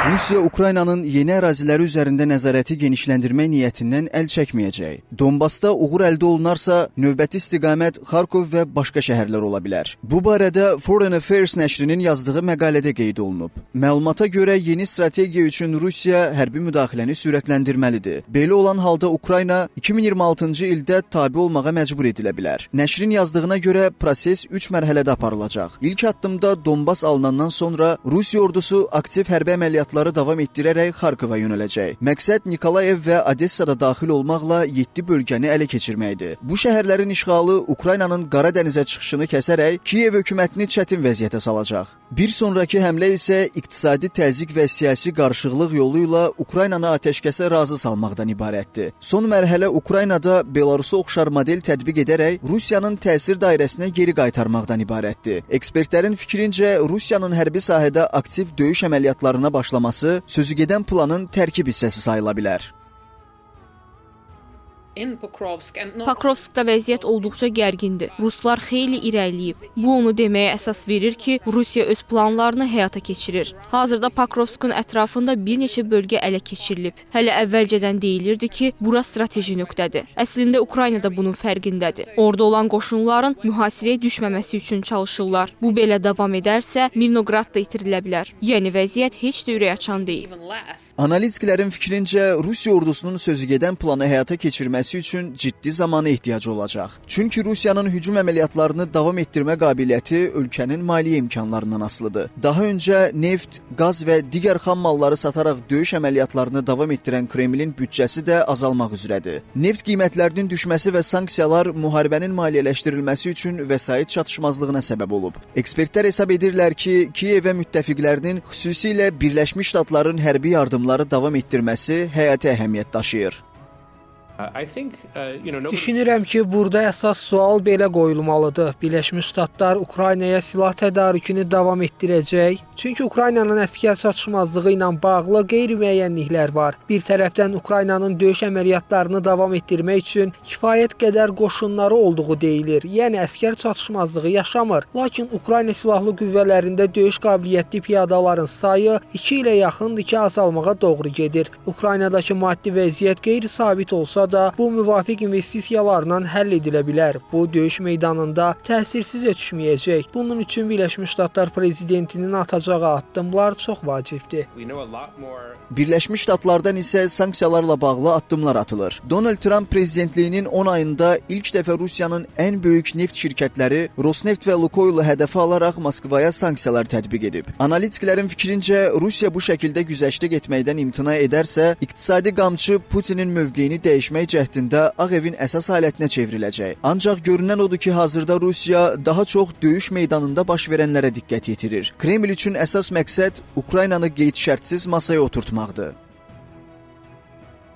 Rusiya Ukraynanın yeni əraziləri üzərində nəzarəti genişləndirmək niyyətindən əl çəkməyəcək. Donbasda uğur əldə olunarsa, növbəti istiqamət Xarkov və başqa şəhərlər ola bilər. Bu barədə Foreign Affairs nəşrinin yazdığı məqalədə qeyd olunub. Məlumata görə yeni strategiya üçün Rusiya hərbi müdaxiləni sürətləndirməlidir. Belə olan halda Ukrayna 2026-cı ildə tabe olmağa məcbur edilə bilər. Nəşrin yazdığına görə proses 3 mərhələdə aparılacaq. İlk addımda Donbas alınandan sonra Rusiya ordusu aktiv hərbi əməliyyatları davam etdirərək Xarkova yönələcək. Məqsəd Nikolayev və Odessada daxil olmaqla 7 bölgəni ələ keçirməkdir. Bu şəhərlərin işğalı Ukraynanın Qara dənizə çıxışını kəsərək Kiyev hökumətini çətin vəziyyətə salacaq. Bir sonrakı həmlə isə iqtisadi təzyiq və siyasi qarışıqlıq yolu ilə Ukraynanı atəşkəsə razı salmaqdan ibarətdir. Son mərhələ Ukraynada Belarusa oxşar model tətbiq edərək Rusiyanın təsir dairəsinə geri qaytarmaqdan ibarətdir. Ekspertlərin fikrincə Rusiyanın hərbi sahədə aktiv döyüş əməliyyatlarına başlaması sözügedən planın tərkib hissəsi sayıla bilər. Pokrovskda vəziyyət olduqca gərgindir. Ruslar xeyli irəliləyib. Bu onu deməyə əsas verir ki, Rusiya öz planlarını həyata keçirir. Hazırda Pokrovskun ətrafında bir neçə bölgə ələ keçirilib. Hələ əvvəlcədən deyilirdi ki, bura strateji nöqtədir. Əslində Ukrayna da bunun fərqindədir. Orada olan qoşunların mühasirəyə düşməməsi üçün çalışırlar. Bu belə davam edərsə, Mirnograd da itirilə bilər. Yəni vəziyyət heç də ürəkaçan deyil. Analitiklərin fikrincə, Rusiya ordusunun sözügedən planı həyata keçirməsi üçün ciddi zamana ehtiyacı olacaq. Çünki Rusiyanın hücum əməliyyatlarını davam etdirmə qabiliyyəti ölkənin maliyyə imkanlarından asılıdır. Daha öncə neft, qaz və digər xam malları sataraq döyüş əməliyyatlarını davam etdirən Kremlin büdcəsi də azalmaq üzrədir. Neft qiymətlərinin düşməsi və sanksiyalar müharibənin maliyyələşdirilməsi üçün vəsait çatışmazlığına səbəb olub. Ekspertlər hesab edirlər ki, Kiyevə müttəfiqlərinin, xüsusilə Birləşmiş Ştatların hərbi yardımları davam etdirməsi həyati əhəmiyyət daşıyır. Düşünürəm ki, burada əsas sual belə qoyulmalıdır. Birləşmiş Ştatlar Ukraynaya silah tədarükünü davam etdirəcək. Çünki Ukraynanın əsgər çatışmazlığı ilə bağlı qeyri-müəyyənliklər var. Bir tərəfdən Ukraynanın döyüş əməliyyatlarını davam etdirmək üçün kifayət qədər qoşunları olduğu deyilir. Yəni əsgər çatışmazlığı yaşamır. Lakin Ukrayna silahlı qüvvələrində döyüş qabiliyyətli piyadaların sayı 2 ilə yaxındır ki, azalmağa doğru gedir. Ukraynadakı maddi vəziyyət qeyri-sabit olsa da bu müvafiq investisiyalarla həll edilə bilər. Bu döyüş meydanında təsirsiz ötüşməyəcək. Bunun üçün Birləşmiş Ştatlar prezidentinin atacağı addımlar çox vacibdir. Birləşmiş Ştatlardan isə sanksiyalarla bağlı addımlar atılır. Donald Trump prezidentliyinin 10 ayında ilk dəfə Rusiyanın ən böyük neft şirkətləri Rosneft və Lukoylu hədəfə alaraq Moskvaya sanksiyalar tətbiq edib. Analitiklərin fikrincə Rusiya bu şəkildə güzəştlik etməkdən imtina edərsə, iqtisadi qamçı Putinin mövqeyini dəyişmək cəhdində Ağ Evin əsas alətinə çevriləcək. Ancaq görünən odur ki, hazırda Rusiya daha çox döyüş meydanında baş verənlərə diqqət yetirir. Kreml üçün əsas məqsəd Ukraynanı qeyd-şərtsiz masaya oturtmaqdır.